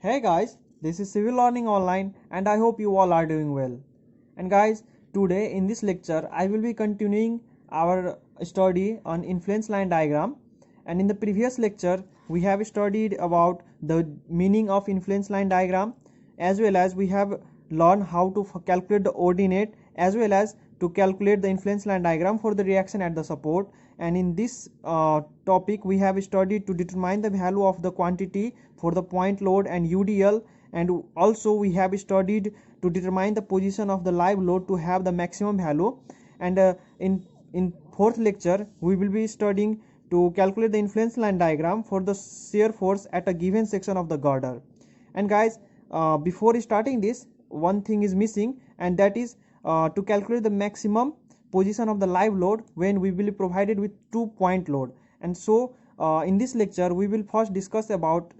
Hey guys, this is Civil Learning Online and I hope you all are doing well. And guys, today in this lecture I will be continuing our study on influence line diagram. And in the previous lecture we have studied about the meaning of influence line diagram, as well as we have learned how to calculate the ordinate as well as to calculate the influence line diagram for the reaction at the support. And in this topic we have studied to determine the value of the quantity for the point load and UDL, and also we have studied to determine the position of the live load to have the maximum value. And in fourth lecture we will be studying to calculate the influence line diagram for the shear force at a given section of the girder. And guys, before starting this, one thing is missing, and that is to calculate the maximum position of the live load when we will be provided with 2-point load. And so in this lecture we will first discuss about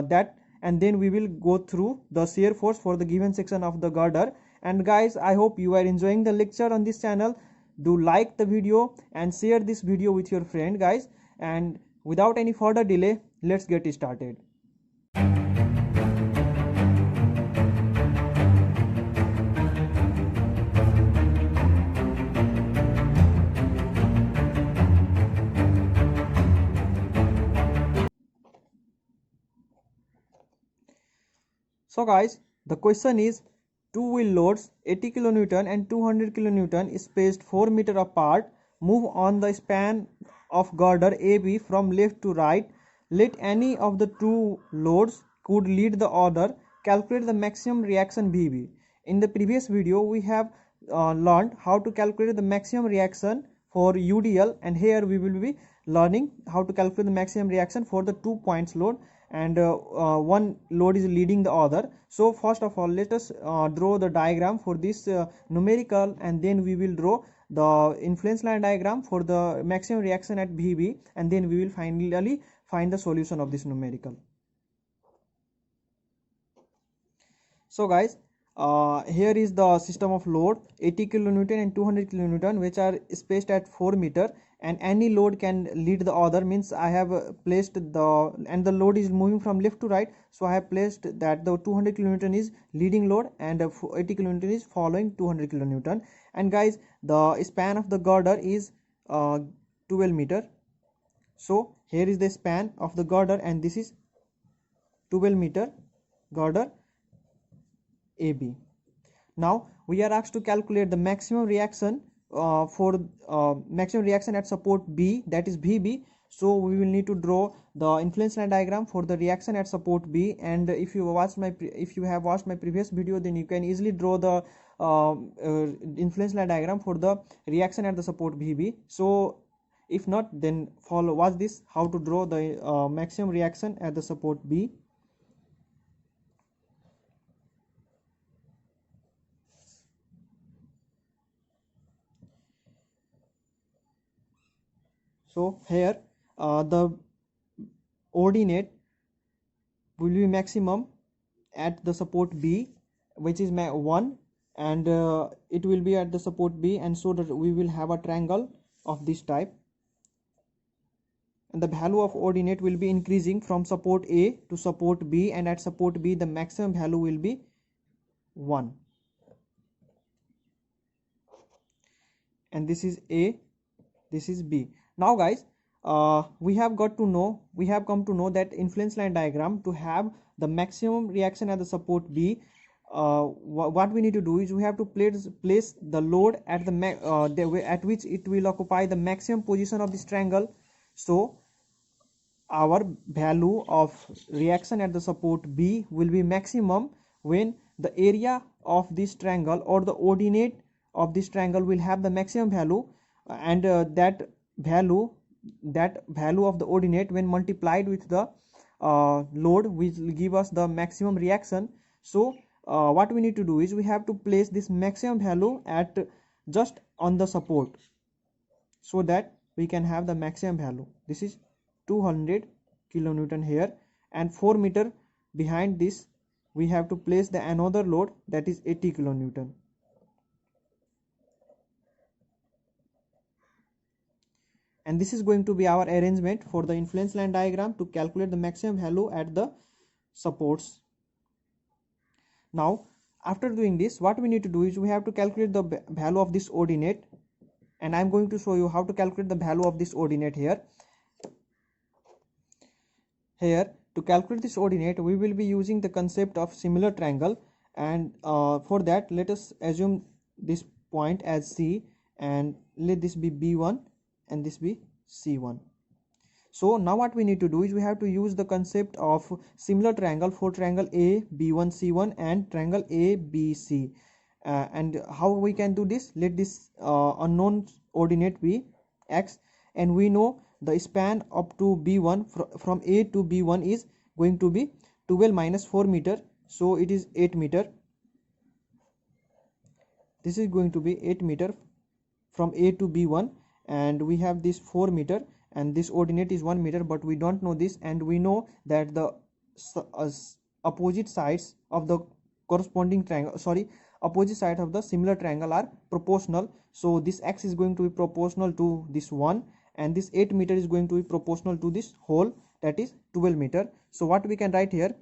that, and then we will go through the shear force for the given section of the girder. And guys, I hope you are enjoying the lecture on this channel. Do like the video and share this video with your friend, guys. And without any further delay, let's get started. So guys, the question is, two wheel loads 80 kN and 200 kN spaced 4 meter apart move on the span of girder AB from left to right. Let any of the two loads could lead the other. Calculate the maximum reaction VB. In the previous video we have learned how to calculate the maximum reaction for UDL, and here we will be learning how to calculate the maximum reaction for the 2 points load, and one load is leading the other. So first of all, let us draw the diagram for this numerical, and then we will draw the influence line diagram for the maximum reaction at VB, and then we will finally find the solution of this numerical. So guys, here is the system of load 80 kN and 200 kN, which are spaced at 4 meter, and any load can lead the other. Means I have placed the, and the load is moving from left to right, so I have placed that the 200 kN is leading load and 80 kN is following 200 kN. And guys, the span of the girder is 12 meter. So here is the span of the girder, and this is 12 meter girder AB. Now we are asked to calculate the maximum reaction for maximum reaction at support B, that is VB. So we will need to draw the influence line diagram for the reaction at support B. And if you have watched my previous video, then you can easily draw the influence line diagram for the reaction at the support VB. So if not, then watch this how to draw the maximum reaction at the support B. So here the ordinate will be maximum at the support B, which is 1, and it will be at the support B, and so that we will have a triangle of this type, and the value of ordinate will be increasing from support A to support B, and at support B the maximum value will be 1. And this is A, this is B. Now guys, we have come to know that influence line diagram, to have the maximum reaction at the support B, what we need to do is we have to place the load at at which it will occupy the maximum position of this triangle. So our value of reaction at the support B will be maximum when the area of this triangle or the ordinate of this triangle will have the maximum value, and that value of the ordinate when multiplied with the load will give us the maximum reaction. So what we need to do is we have to place this maximum value at just on the support, so that we can have the maximum value. This is 200 kilonewton here, and 4 meter behind this we have to place the another load, that is 80 kilonewton. And this is going to be our arrangement for the influence line diagram to calculate the maximum value at the supports Now after doing this, what we need to do is we have to calculate the value of this ordinate, and I'm going to show you how to calculate the value of this ordinate here. Here, to calculate this ordinate, we will be using the concept of similar triangle, and for that let us assume this point as C, and let this be B1 and this be C1. So now what we need to do is we have to use the concept of similar triangle for triangle A B1 C1 and triangle A B C. And how we can do this? Let this unknown ordinate be x, and we know the span up to B1 from A to B1 is going to be 12 minus 4 meter, so it is 8 meter. This is going to be 8 meter from A to B1, and we have this 4 meter, and this ordinate is 1 meter, but we don't know this, and we know that the opposite sides of the corresponding triangle, opposite side of the similar triangle are proportional. So this x is going to be proportional to this 1, and this 8 meter is going to be proportional to this whole, that is 12 meter. So what we can write here,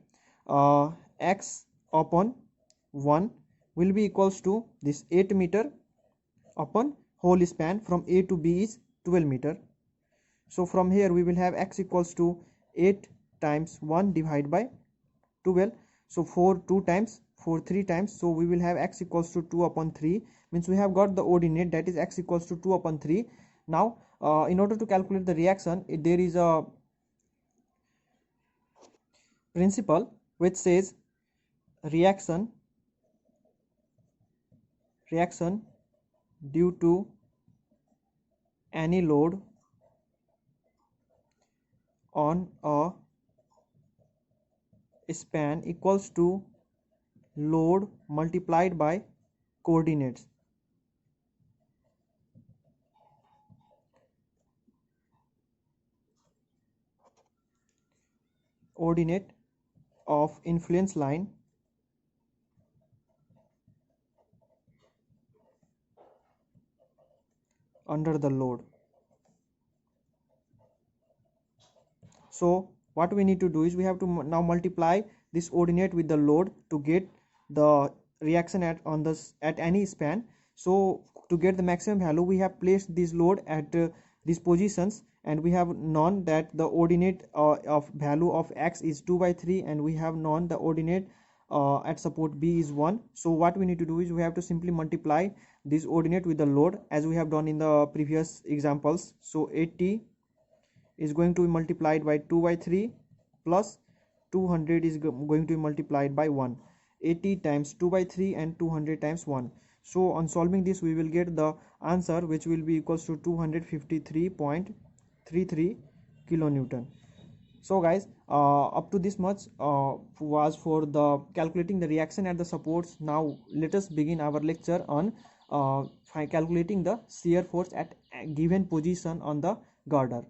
x upon 1 will be equals to this 8 meter upon whole span from A to B is 12 meter. So from here we will have x equals to 8 times 1 divided by 12. So 4 2 times, 4 3 times, so we will have x equals to 2 upon 3, means we have got the ordinate, that is x equals to 2 upon 3. Now in order to calculate the reaction, there is a principle which says reaction due to any load on a span equals to load multiplied by coordinates. Ordinate of influence line under the load. So what we need to do is we have to now multiply this ordinate with the load to get the reaction at any span. So to get the maximum value, we have placed this load at these positions, and we have known that the ordinate of value of x is 2 by 3, and we have known the ordinate at support B is 1. So what we need to do is we have to simply multiply this ordinate with the load as we have done in the previous examples. So 80 is going to be multiplied by 2 by 3 plus 200 is going to be multiplied by 1. 80 times 2 by 3 and 200 times 1. So on solving this, we will get the answer, which will be equals to 253.33 kilonewton. So guys, up to this much was for the calculating the reaction at the supports. Now let us begin our lecture on calculating the shear force at a given position on the girder.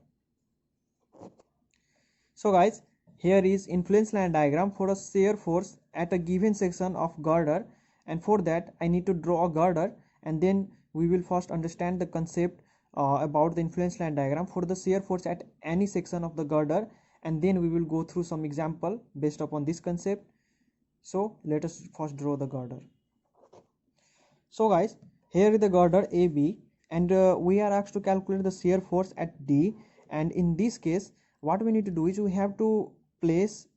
So guys, here is influence line diagram for a shear force at a given section of girder, and for that I need to draw a girder, and then we will first understand the concept about the influence line diagram for the shear force at any section of the girder, and then we will go through some example based upon this concept. So let us first draw the girder. So guys, here is the girder AB, and we are asked to calculate the shear force at D, and in this case what we need to do is we have to place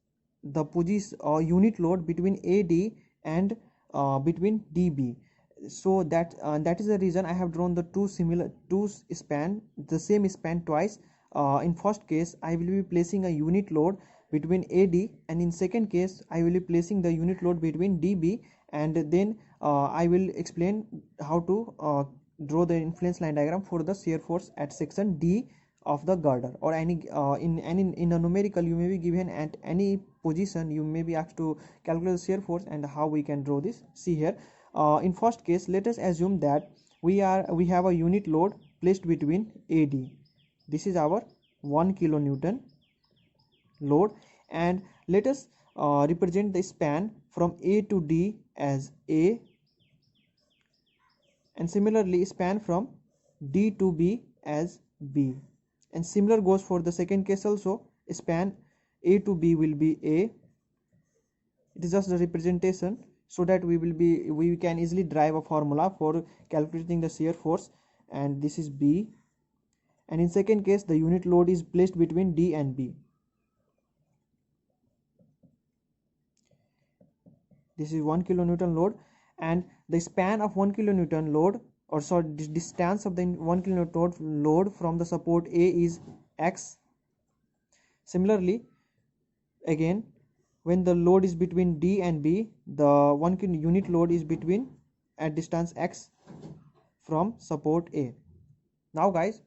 the position or unit load between AD and between DB. So that is the reason I have drawn the two span, the same span twice. In first case I will be placing a unit load between AD, and in second case I will be placing the unit load between DB, and then I will explain how to draw the influence line diagram for the shear force at section D of the girder, or any in a numerical you may be given at any position, you may be asked to calculate the shear force, and how we can draw this. See here, in first case let us assume that we have a unit load placed between AD. This is our 1 kilonewton load, and let us represent the span from A to D as A, and similarly span from D to B as B, and similar goes for the second case also. Span A to B will be A. It is just the representation. so that we can easily derive a formula for calculating the shear force. And this is B. And in second case, the unit load is placed between D and B. This is 1 kilonewton load, and the span of 1 kilonewton load, or sorry, the distance of the 1 kilonewton load from the support A is x. Similarly, again, when the load is between D and B, the 1 unit load is between at distance x from support A. Now guys,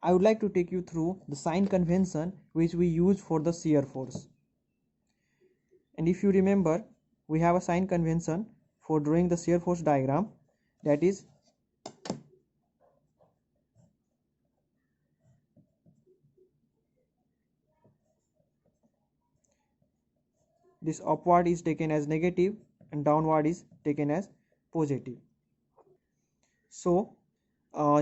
I would like to take you through the sign convention which we use for the shear force. And if you remember, we have a sign convention for drawing the shear force diagram, that is this upward is taken as negative and downward is taken as positive. So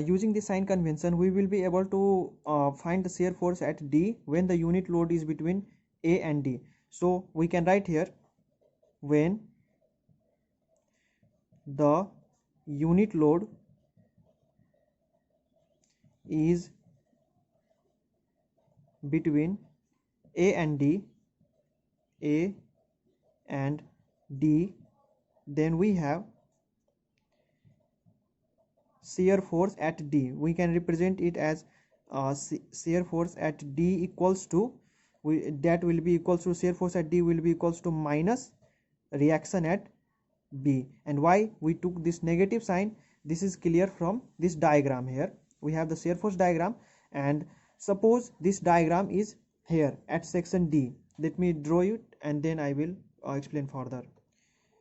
using the sign convention, we will be able to find the shear force at D when the unit load is between A and D. So we can write here, when the unit load is between A and D, then we have shear force at D. We can represent it as shear force at D equals to, that will be equals to, shear force at D will be equals to minus reaction at B. And why we took this negative sign, this is clear from this diagram. Here we have the shear force diagram, and suppose this diagram is here at section D. Let me draw it and then I will explain further.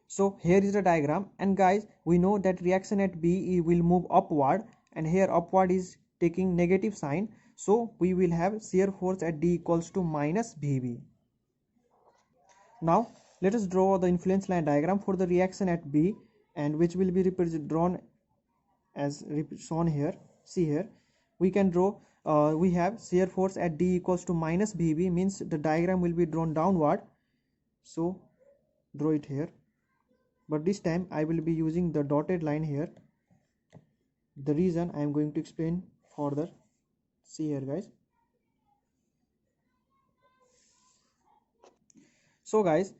So here is the diagram, and guys, we know that reaction at B will move upward, and here upward is taking negative sign, so we will have shear force at D equals to minus VB. Now let us draw the influence line diagram for the reaction at B, and which will be drawn as shown here. See here, we can draw, we have shear force at D equals to minus VB, means the diagram will be drawn downward. So draw it here, but this time I will be using the dotted line here. The reason I am going to explain further. See here guys. So guys,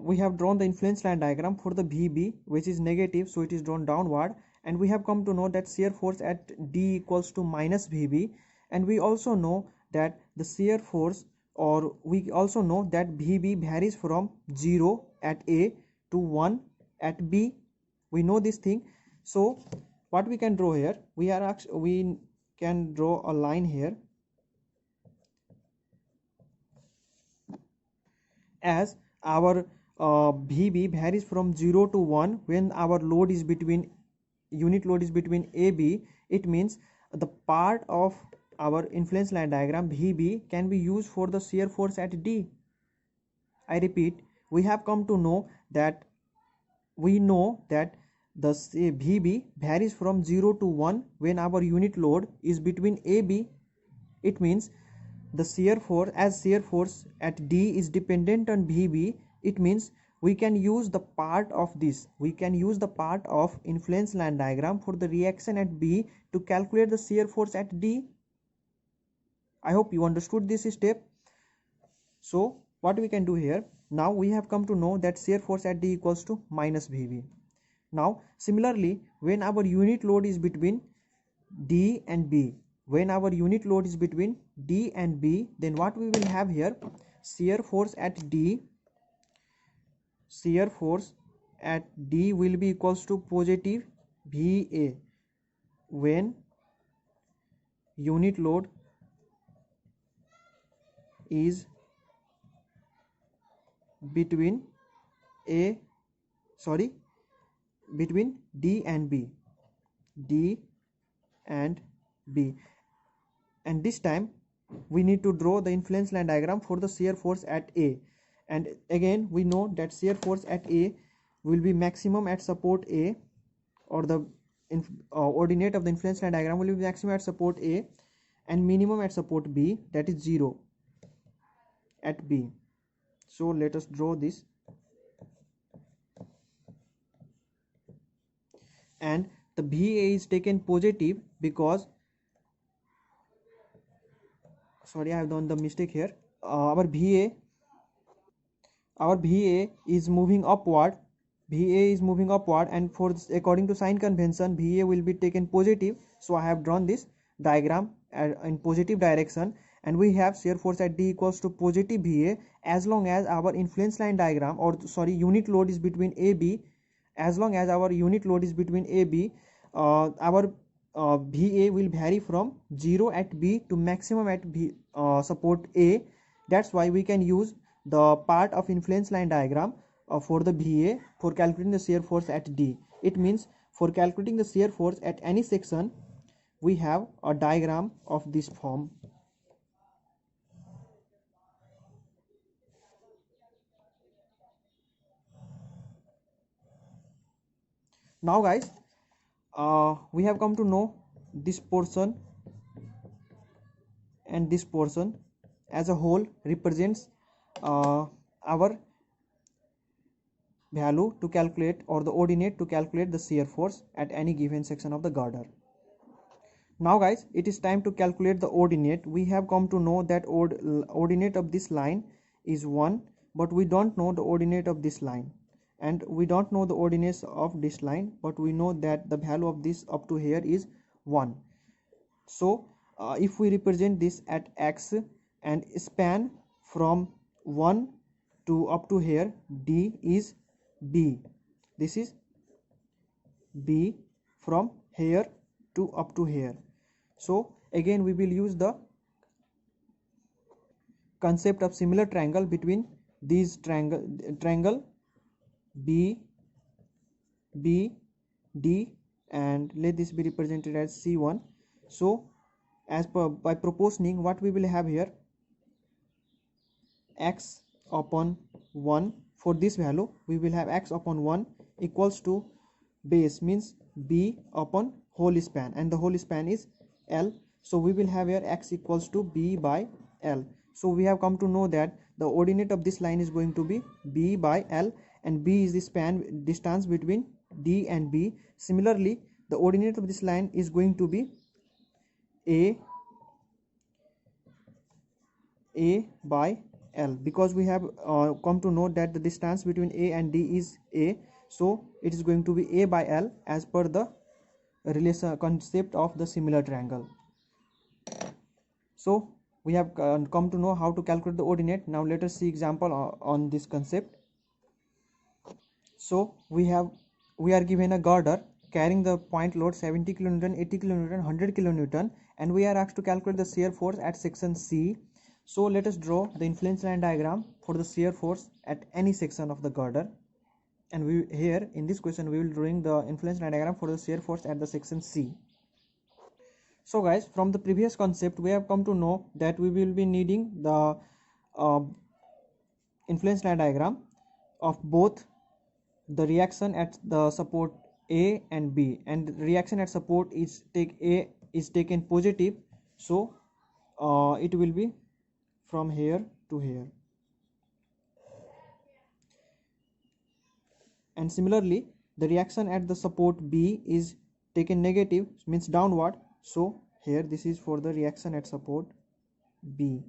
we have drawn the influence line diagram for the VB, which is negative, so it is drawn downward, and we have come to know that shear force at D equals to minus VB, and we also know that the shear force, or we also know that VB varies from 0 at A to 1 at B. We know this thing. So what we can draw here, we can draw a line here, as our VB varies from 0 to 1 when our load is between, unit load is between AB. It means the part of our influence line diagram VB can be used for the shear force at D. I repeat, we have come to know that we know that the VB varies from 0 to 1 when our unit load is between AB. It means the shear force, as shear force at D is dependent on VB, it means we can use the part of this, we can use the part of influence line diagram for the reaction at B to calculate the shear force at D. I hope you understood this step. So what we can do here, now we have come to know that shear force at D equals to minus VB. Now similarly, when our unit load is between D and B, when our unit load is between D and B, then what we will have here, shear force at D, shear force at D will be equals to positive VA when unit load is between between D and B, and this time we need to draw the influence line diagram for the shear force at A. And again we know that shear force at A will be maximum at support A, or the ordinate of the influence line diagram will be maximum at support A and minimum at support B, that is 0 at B. So let us draw this. and the VA is taken positive because, sorry, I have done the mistake here. Our VA is moving upward. VA is moving upward, and for this, according to sign convention, VA will be taken positive. So I have drawn this diagram in positive direction, and we have shear force at D equals to positive VA as long as our influence line diagram, or sorry, unit load is between AB. As long as our unit load is between AB, our VA will vary from 0 at B to maximum at B, support A. That's why we can use the part of influence line diagram for the VA for calculating the shear force at D. It means for calculating the shear force at any section, we have a diagram of this form. Now guys, we have come to know this portion, and this portion as a whole represents our value to calculate, or the ordinate to calculate the shear force at any given section of the girder. Now guys, it is time to calculate the ordinate. We have come to know that ordinate of this line is 1, but we don't know the ordinate of this line, and we don't know the ordinates of this line, but we know that the value of this up to here is 1. So if we represent this at x and span from 1 to up to here, D is B. This is B from here to up to here. So again we will use the concept of similar triangle between these triangle B, B, D, and let this be represented as C1. So as per by proportioning, what we will have here, x upon 1, for this value we will have x upon 1 equals to base, means B upon whole span, and the whole span is L. So we will have here x equals to B by L. So we have come to know that the ordinate of this line is going to be B by L, and B is the span distance between D and B. Similarly, the ordinate of this line is going to be A by L, because we have come to know that the distance between A and D is A. So it is going to be A by L as per the relation concept of the similar triangle. So we have come to know how to calculate the ordinate. Now let us see example on this concept. So we are given a girder carrying the point load 70 kN, 80 kN, 100 kN, and we are asked to calculate the shear force at section C. So let us draw the influence line diagram for the shear force at any section of the girder. And we here in this question we will drawing the influence line diagram for the shear force at the section C. So guys, from the previous concept we have come to know that we will be needing the influence line diagram of both the reaction at the support A and B, and reaction at support is taken positive. So it will be from here to here, and similarly the reaction at the support B is taken negative, means downward. So here this is for the reaction at support B,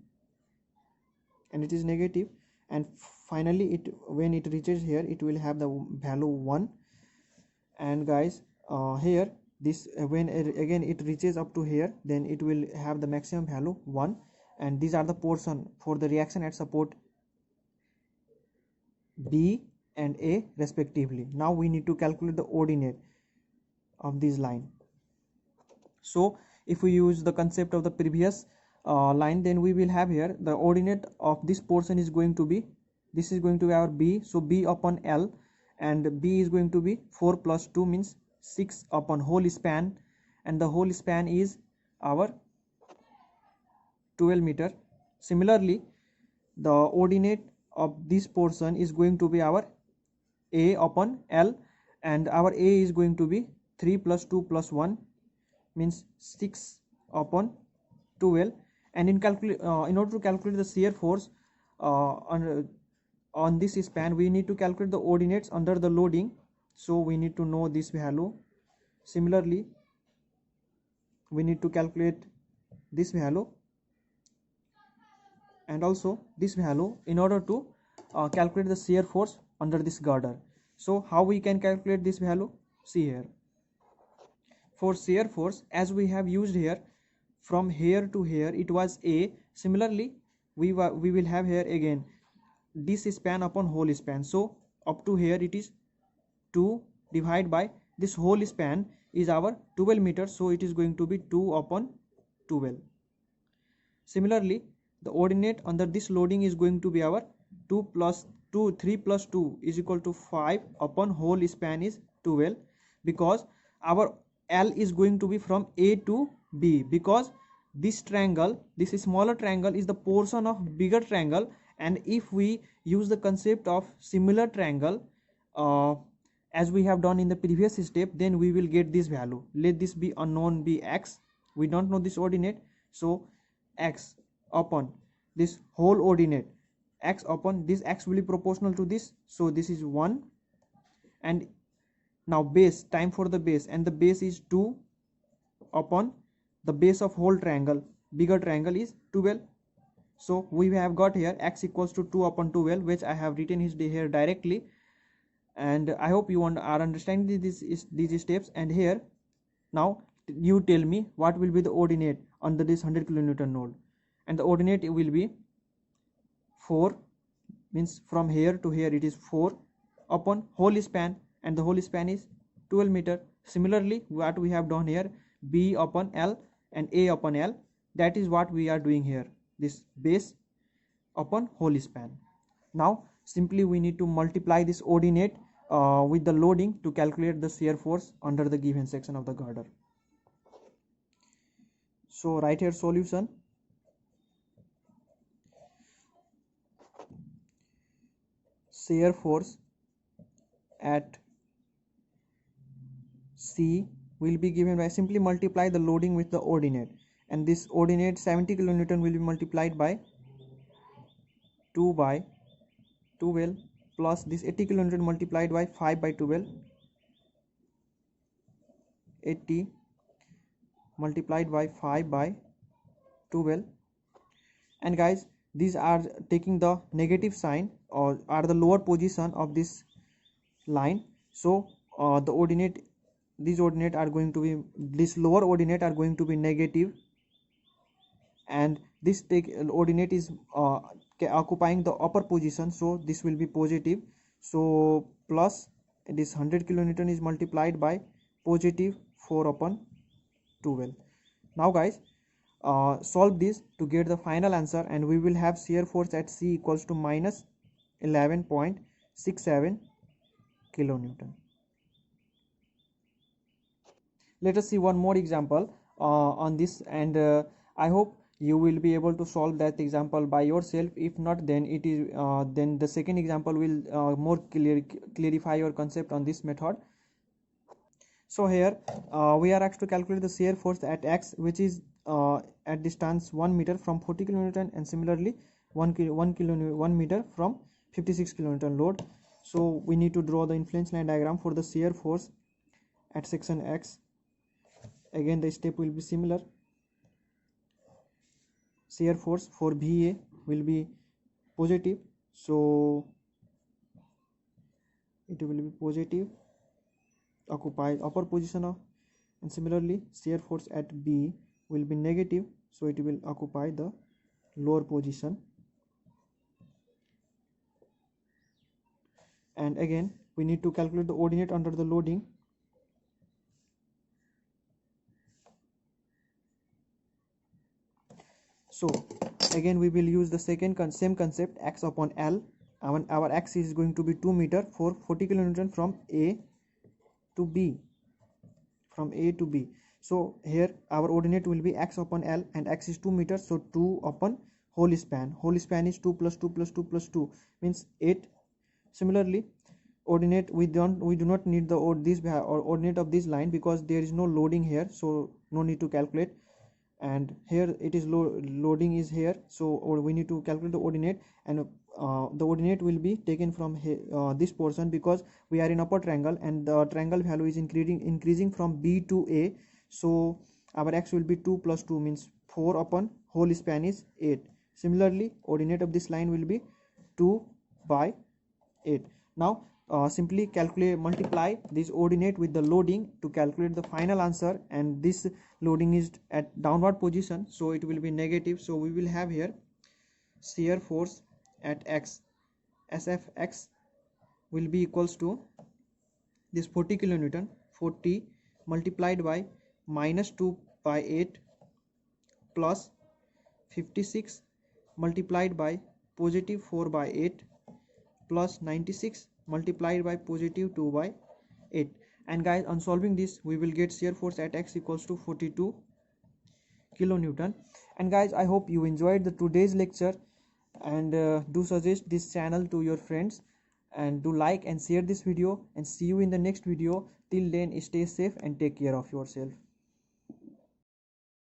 and it is negative, and finally when it reaches here it will have the value 1. And guys, here this when again it reaches up to here, then it will have the maximum value 1, and these are the portion for the reaction at support B and A respectively. Now we need to calculate the ordinate of this line. So if we use the concept of the previous line, then we will have here the ordinate of this portion is going to be, this is going to be our B, so B upon L, and B is going to be 4 plus 2 means 6 upon whole span, and the whole span is our 12 meter. Similarly, the ordinate of this portion is going to be our A upon L, and our A is going to be 3 plus 2 plus 1 means 6 upon 12. And in order to calculate the shear force on this span, we need to calculate the ordinates under the loading. So we need to know this value. Similarly, we need to calculate this value and also this value in order to calculate the shear force under this girder. So how we can calculate this value? See here, for shear force, as we have used here, from here to here it was A. Similarly, we will have here again this span upon whole span. So up to here it is 2 divided by this whole span is our 12 meters, so it is going to be 2 upon 12. Similarly, the ordinate under this loading is going to be our 2 plus 2, 3 plus 2 is equal to 5 upon whole span is 12, because our L is going to be from A to B, because this triangle, this smaller triangle is the portion of bigger triangle, and if we use the concept of similar triangle as we have done in the previous step, then we will get this value. Let this be unknown be x, we don't know this ordinate, so x upon this whole ordinate, x upon this, x will be proportional to this, so this is 1. And now base, time for the base, and the base is 2 upon the base of whole triangle, bigger triangle is 12. So we have got here x equals to 2 upon 12, which I have written here directly, and I hope you are understanding these steps. And here now you tell me what will be the ordinate under this 100 kilonewton load, and the ordinate will be 4, means from here to here it is 4 upon whole span, and the whole span is 12 meter. Similarly, what we have done here, B upon L and A upon L, that is what we are doing here, this base upon whole span. Now simply we need to multiply this ordinate with the loading to calculate the shear force under the given section of the girder. So write here solution. Shear force at C will be given by, simply multiply the loading with the ordinate, and this ordinate 70 kilonewton will be multiplied by 2 by 12 plus this 80 kilonewton multiplied by 5 by 12, 80 multiplied by 5 by 12. And guys, these are taking the negative sign or are the lower position of this line, so the ordinate, these ordinate are going to be, this lower ordinate are going to be negative, and this ordinate is occupying the upper position, so this will be positive. So plus this 100 kilonewton is multiplied by positive 4 upon 12. Now guys, solve this to get the final answer, and we will have shear force at C equals to minus 11.67 kilonewton. Let us see one more example on this, and I hope you will be able to solve that example by yourself. If not, then it is then the second example will more clarify your concept on this method. So here we are asked to calculate the shear force at x, which is at distance 1 meter from 40 kilonewton, and similarly 1 meter from 56 kilonewton load. So we need to draw the influence line diagram for the shear force at section x. Again the step will be similar. Shear force for VA will be positive, so it will be positive, occupy upper position of, and similarly shear force at B will be negative, so it will occupy the lower position. And again we need to calculate the ordinate under the loading. So again we will use the same concept, x upon L. Our x is going to be 2 meter for 40 kilonewton from A to B, from A to B. So here our ordinate will be x upon L, and x is 2 meters, so 2 upon whole span. Whole span is 2 plus 2 plus 2 plus 2 means 8. Similarly, ordinate we do not need the ordinate of this line because there is no loading here, so no need to calculate. And here it is loading is here, so we need to calculate the ordinate, and the ordinate will be taken from this portion, because we are in upper triangle and the triangle value is increasing from B to A. So our x will be 2 plus 2 means 4 upon whole span is 8. Similarly, ordinate of this line will be 2 by 8. Now simply multiply this ordinate with the loading to calculate the final answer, and this loading is at downward position, so it will be negative. So we will have here shear force at x, SFX will be equals to this 40 kilonewton, 40 multiplied by minus 2 by 8 plus 56 multiplied by positive 4 by 8 plus 96 multiplied by positive 2 by 8. And guys, on solving this we will get shear force at x equals to 42 kilonewton. And guys, I hope you enjoyed the today's lecture, and do suggest this channel to your friends, and do like and share this video, and see you in the next video. Till then, stay safe and take care of yourself.